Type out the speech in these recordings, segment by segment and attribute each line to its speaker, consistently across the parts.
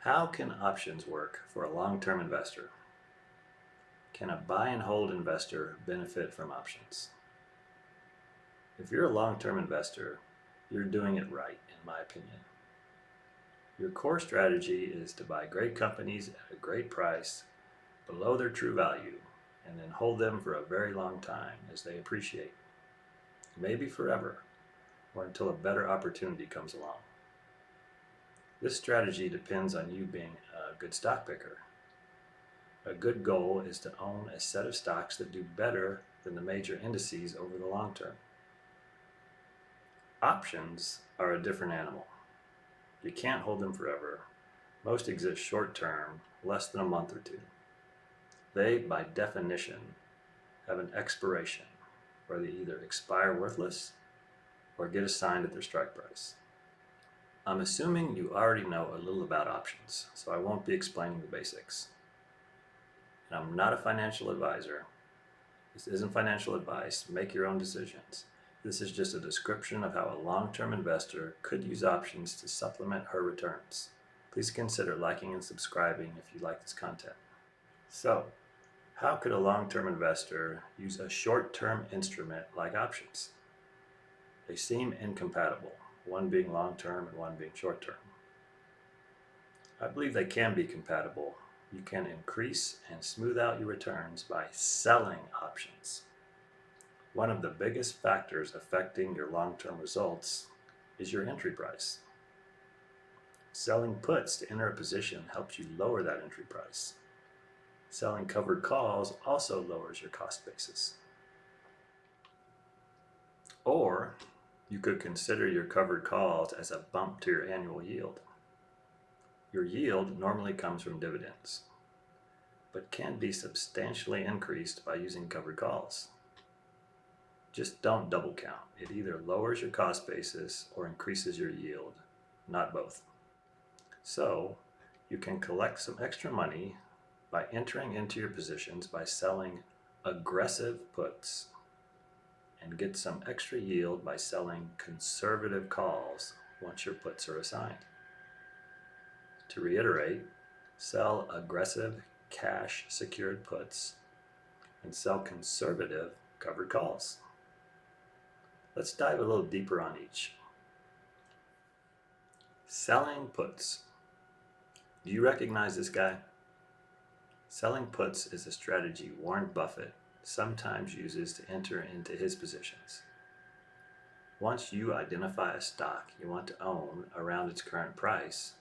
Speaker 1: How can options work for a long-term investor? Can a buy and hold investor benefit from options? If you're a long-term investor, you're doing it right, in my opinion. Your core strategy is to buy great companies at a great price below their true value and then hold them for a very long time as they appreciate, maybe forever, or until a better opportunity comes along. This strategy depends on you being a good stock picker. A good goal is to own a set of stocks that do better than the major indices over the long term. Options are a different animal. You can't hold them forever. Most exist short term, less than a month or two. They, by definition, have an expiration where they either expire worthless or get assigned at their strike price. I'm assuming you already know a little about options, so I won't be explaining the basics. And I'm not a financial advisor. This isn't financial advice. Make your own decisions. This is just a description of how a long-term investor could use options to supplement her returns. Please consider liking and subscribing if you like this content. So, how could a long-term investor use a short-term instrument like options? They seem incompatible, one being long-term and one being short-term. I believe they can be compatible. You can increase and smooth out your returns by selling options. One of the biggest factors affecting your long-term results is your entry price. Selling puts to enter a position helps you lower that entry price. Selling covered calls also lowers your cost basis. Or you could consider your covered calls as a bump to your annual yield. Your yield normally comes from dividends, but can be substantially increased by using covered calls. Just don't double count. It either lowers your cost basis or increases your yield, not both. So you can collect some extra money by entering into your positions by selling aggressive puts and get some extra yield by selling conservative calls once your puts are assigned. To reiterate, sell aggressive cash secured puts and sell conservative covered calls. Let's dive a little deeper on each. Selling puts. Do you recognize this guy? Selling puts is a strategy Warren Buffett sometimes uses to enter into his positions. Once you identify a stock you want to own around its current price,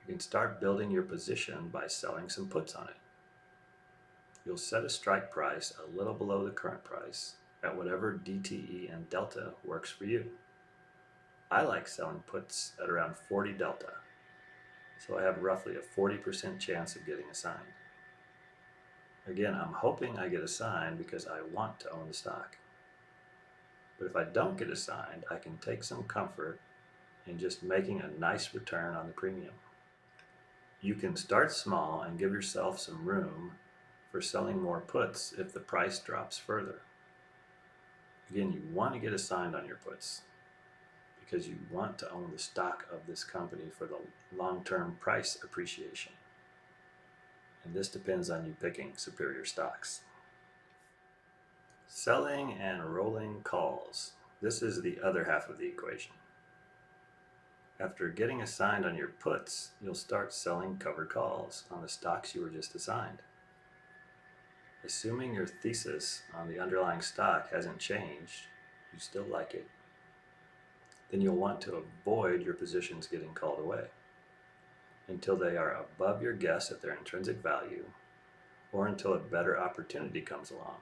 Speaker 1: you can start building your position by selling some puts on it. You'll set a strike price a little below the current price at whatever DTE and delta works for you. I like selling puts at around 40 delta, so I have roughly a 40% chance of getting assigned. Again, I'm hoping I get assigned because I want to own the stock. But if I don't get assigned, I can take some comfort in just making a nice return on the premium. You can start small and give yourself some room for selling more puts if the price drops further. Again, you want to get assigned on your puts because you want to own the stock of this company for the long-term price appreciation. And this depends on you picking superior stocks. Selling and rolling calls. This is the other half of the equation. After getting assigned on your puts, you'll start selling covered calls on the stocks you were just assigned. Assuming your thesis on the underlying stock hasn't changed, you still like it, then you'll want to avoid your positions getting called away until they are above your guess at their intrinsic value or until a better opportunity comes along.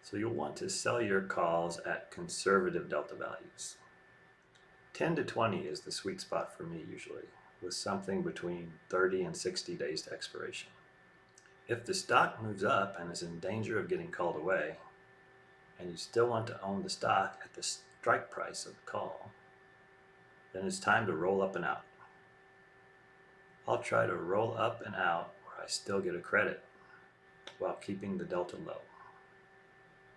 Speaker 1: So you'll want to sell your calls at conservative delta values. 10 to 20 is the sweet spot for me usually, with something between 30 and 60 days to expiration. If the stock moves up and is in danger of getting called away, and you still want to own the stock at the strike price of the call, then it's time to roll up and out. I'll try to roll up and out where I still get a credit while keeping the delta low.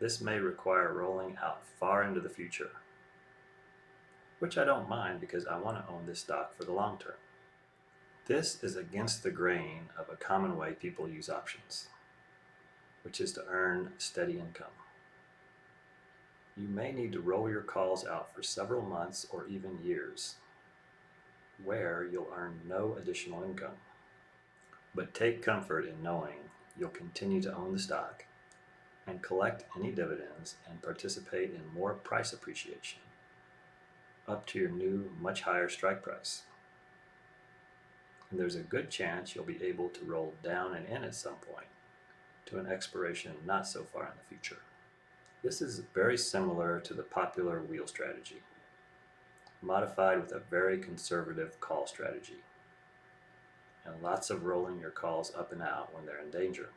Speaker 1: This may require rolling out far into the future, which I don't mind because I want to own this stock for the long term. This is against the grain of a common way people use options, which is to earn steady income. You may need to roll your calls out for several months or even years, where you'll earn no additional income. But take comfort in knowing you'll continue to own the stock and collect any dividends and participate in more price appreciation up to your new, much higher strike price. And there's a good chance you'll be able to roll down and in at some point to an expiration not so far in the future. This is very similar to the popular wheel strategy, modified with a very conservative call strategy, and lots of rolling your calls up and out when they're in danger.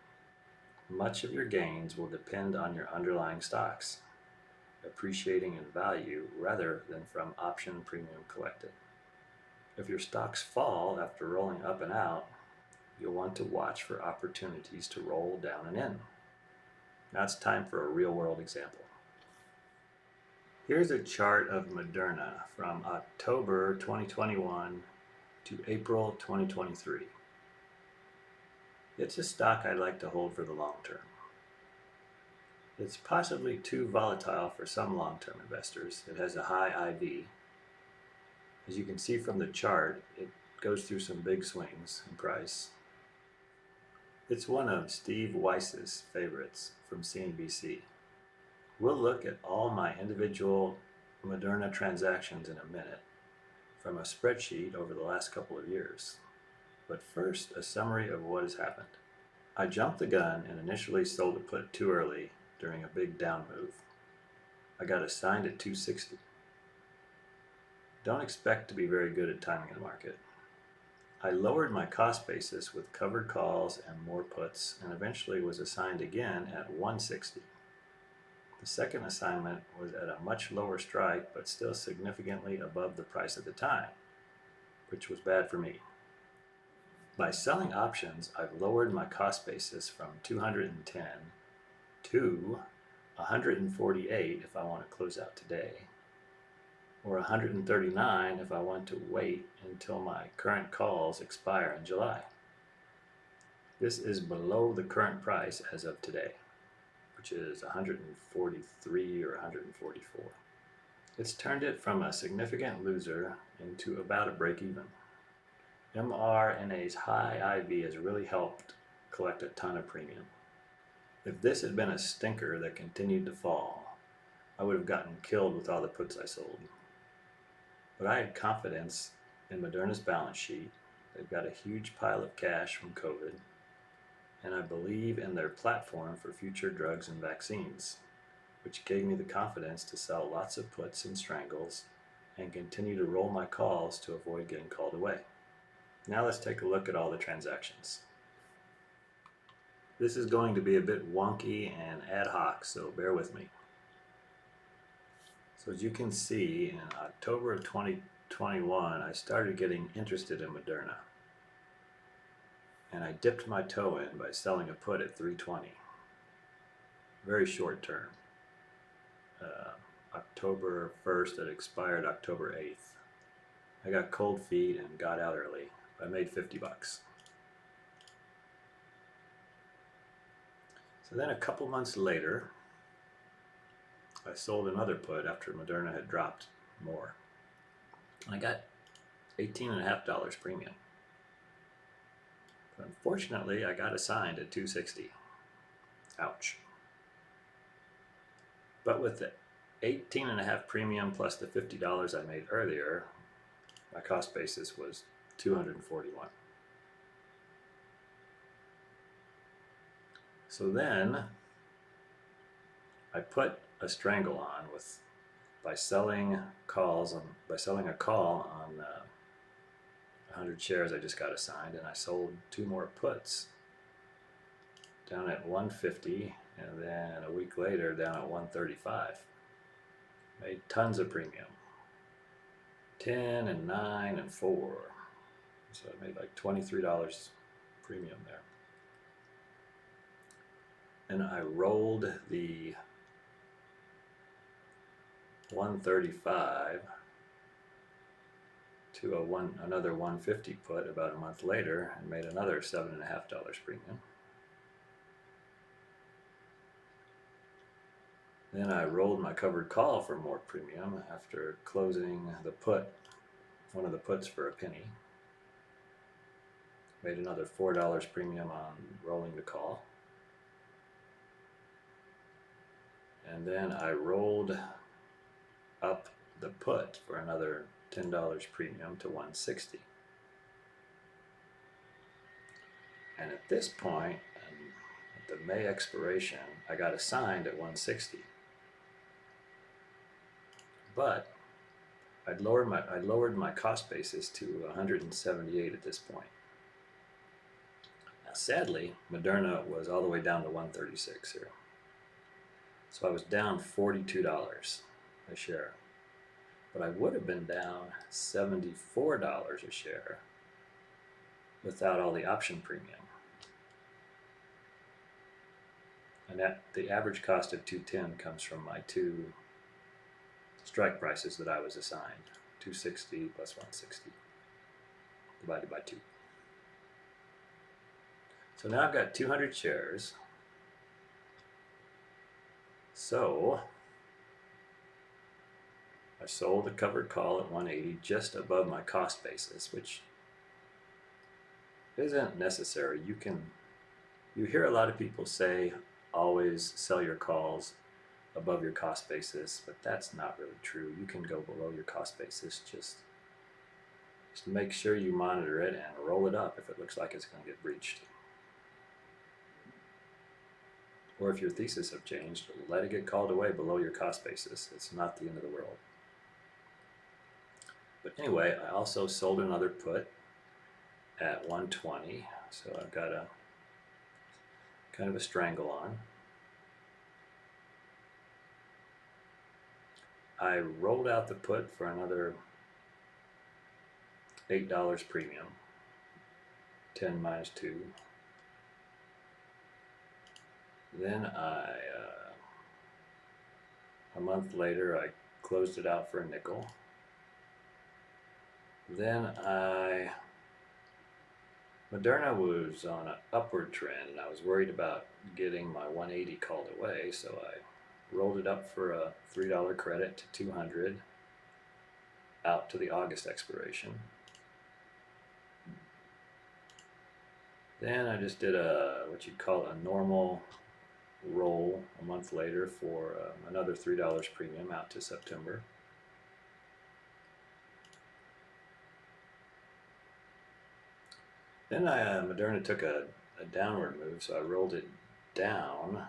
Speaker 1: Much of your gains will depend on your underlying stocks, appreciating in value rather than from option premium collected. If your stocks fall after rolling up and out, you'll want to watch for opportunities to roll down and in. Now it's time for a real-world example. Here's a chart of Moderna from October 2021 to April 2023. It's a stock I'd like to hold for the long term. It's possibly too volatile for some long-term investors. It has a high IV. As you can see from the chart, it goes through some big swings in price. It's one of Steve Weiss's favorites from CNBC. We'll look at all my individual Moderna transactions in a minute from a spreadsheet over the last couple of years. But first, a summary of what has happened. I jumped the gun and initially sold a put too early during a big down move. I got assigned at 260. Don't expect to be very good at timing the market. I lowered my cost basis with covered calls and more puts and eventually was assigned again at 160. The second assignment was at a much lower strike but still significantly above the price at the time, which was bad for me. By selling options, I've lowered my cost basis from 210 to 148 if I want to close out today, or 139 if I want to wait until my current calls expire in July. This is below the current price as of today, which is 143 or 144. It's turned it from a significant loser into about a break-even. MRNA's high IV has really helped collect a ton of premium. If this had been a stinker that continued to fall, I would have gotten killed with all the puts I sold. But I had confidence in Moderna's balance sheet. They've got a huge pile of cash from COVID, and I believe in their platform for future drugs and vaccines, which gave me the confidence to sell lots of puts and strangles and continue to roll my calls to avoid getting called away. Now let's take a look at all the transactions. This is going to be a bit wonky and ad hoc, so bear with me. So as you can see, in October of 2021, I started getting interested in Moderna. And I dipped my toe in by selling a put at 320. Very short term. October 1st, it expired October 8th. I got cold feet and got out early. I made 50 bucks. So then a couple months later, I sold another put after Moderna had dropped more. I got $18.50 premium. But unfortunately, I got assigned at 260. Ouch. But with the 18.5 premium plus the $50 I made earlier, my cost basis was 241. So then I put a strangle on by selling a call on 100 shares I just got assigned, and I sold 2 more puts down at 150, and then a week later down at 135. Made tons of premium, 10 and 9 and 4, so I made like $23 premium there. And I rolled the 135 to another 150 put about a month later and made another $7.50 premium. Then I rolled my covered call for more premium after closing the put, one of the puts for a penny. Made another $4 premium on rolling the call. And then I rolled up the put for another $10 premium to 160. And at this point, at the May expiration, I got assigned at 160. But I'd lowered my cost basis to 178 at this point. Now, sadly, Moderna was all the way down to 136 here. So I was down $42 a share. But I would have been down $74 a share without all the option premium. And the average cost of 210 comes from my two strike prices that I was assigned, 260 plus 160 divided by 2. So now I've got 200 shares. So I sold a covered call at 180 just above my cost basis, which isn't necessary. You hear a lot of people say always sell your calls above your cost basis, but that's not really true. You can go below your cost basis. Just make sure you monitor it and roll it up if it looks like it's going to get breached. Or if your thesis have changed, let it get called away below your cost basis. It's not the end of the world. But anyway, I also sold another put at 120, so I've got a kind of a strangle on. I rolled out the put for another $8 premium, 10 minus 2. Then a month later, I closed it out for a nickel. Then Moderna was on an upward trend, and I was worried about getting my 180 called away, so I rolled it up for a $3 credit to 200 out to the August expiration. Then I just did what you'd call a normal roll a month later for another $3 premium out to September. Then Moderna took a downward move, so I rolled it down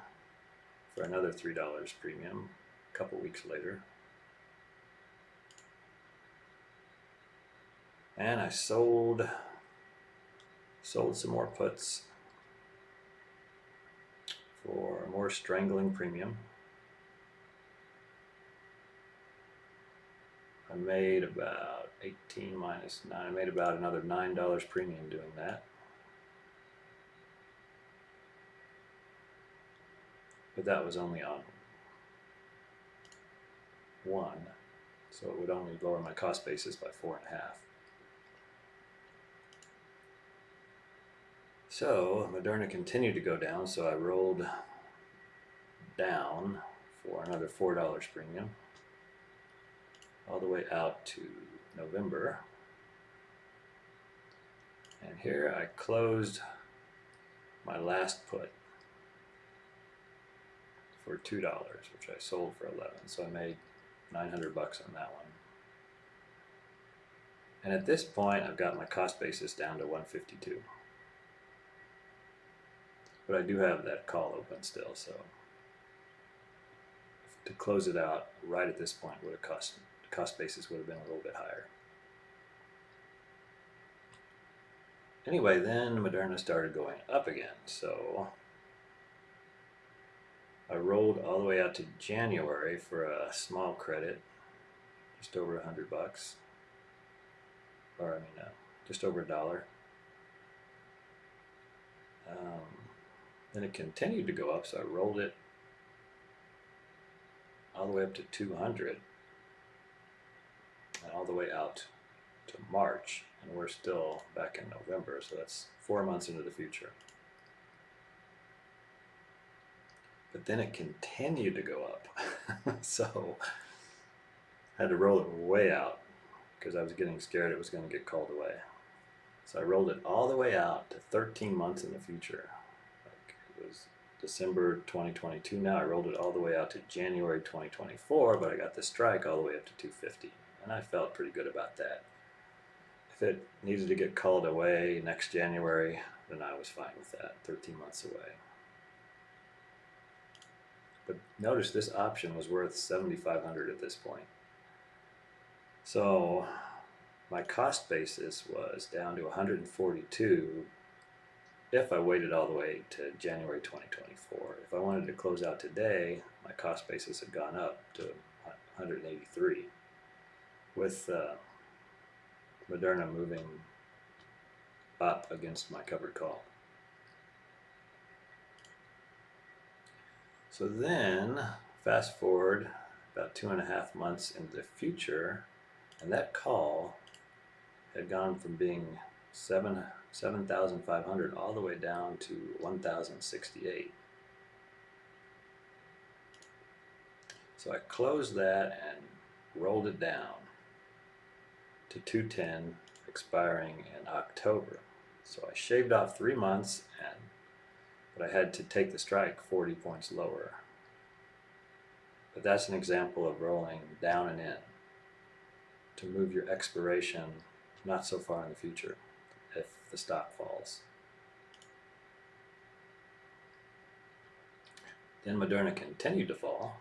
Speaker 1: for another $3 premium a couple weeks later. And I sold some more puts for a more strangling premium. I made about 18 minus 9. I made about another $9 premium doing that. But that was only on one, so it would only lower my cost basis by 4.5. So Moderna continued to go down, so I rolled down for another $4 premium all the way out to November. And here I closed my last put for $2, which I sold for $11. So I made $900 on that one. And at this point, I've got my cost basis down to 152. But I do have that call open still, so to close it out right at this point would have the cost basis would have been a little bit higher. Anyway, then Moderna started going up again, so I rolled all the way out to January for a small credit, just over $100, or just over $1. Then it continued to go up, so I rolled it all the way up to 200 and all the way out to March, and we're still back in November, so that's 4 months into the future. But then it continued to go up. So I had to roll it way out because I was getting scared it was going to get called away. So I rolled it all the way out to 13 months in the future. Like it was December 2022 now. I rolled it all the way out to January 2024, but I got the strike all the way up to 250. And I felt pretty good about that. If it needed to get called away next January, then I was fine with that, 13 months away. But notice this option was worth $7,500 at this point. So my cost basis was down to 142 if I waited all the way to January 2024. If I wanted to close out today, my cost basis had gone up to 183 with Moderna moving up against my covered call. So then, fast forward about 2.5 months into the future, and that call had gone from being 7,500 all the way down to 1,068. So I closed that and rolled it down to 210, expiring in October. So I shaved off 3 months, but I had to take the strike 40 points lower. But that's an example of rolling down and in to move your expiration not so far in the future if the stock falls. Then Moderna continued to fall,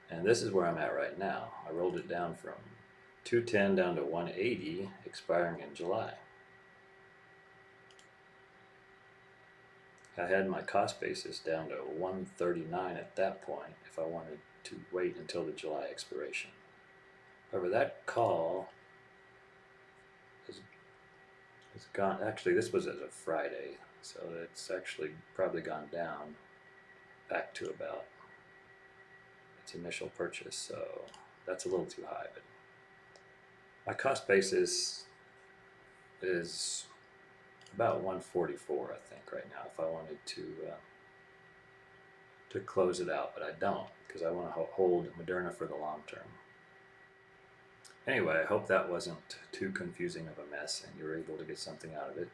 Speaker 1: and this is where I'm at right now. I rolled it down from 210 down to 180, expiring in July. I had my cost basis down to 139 at that point if I wanted to wait until the July expiration. However, that call has gone, actually this was as of Friday, so it's actually probably gone down back to about its initial purchase, so that's a little too high. But my cost basis is about 144, I think, right now, if I wanted to close it out, but I don't, because I want to hold Moderna for the long term. Anyway, I hope that wasn't too confusing of a mess and you were able to get something out of it.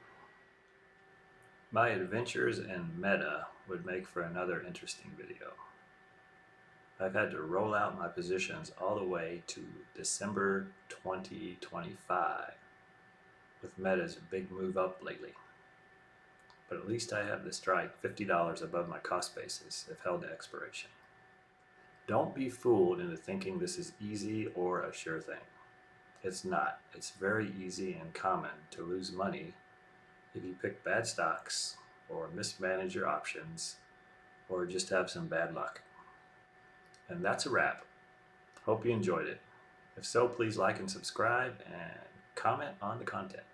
Speaker 1: My adventures in Meta would make for another interesting video. I've had to roll out my positions all the way to December 2025 with Meta's big move up lately. But at least I have the strike $50 above my cost basis if held to expiration. Don't be fooled into thinking this is easy or a sure thing. It's not. It's very easy and common to lose money if you pick bad stocks or mismanage your options or just have some bad luck. And that's a wrap. Hope you enjoyed it. If so, please like and subscribe and comment on the content.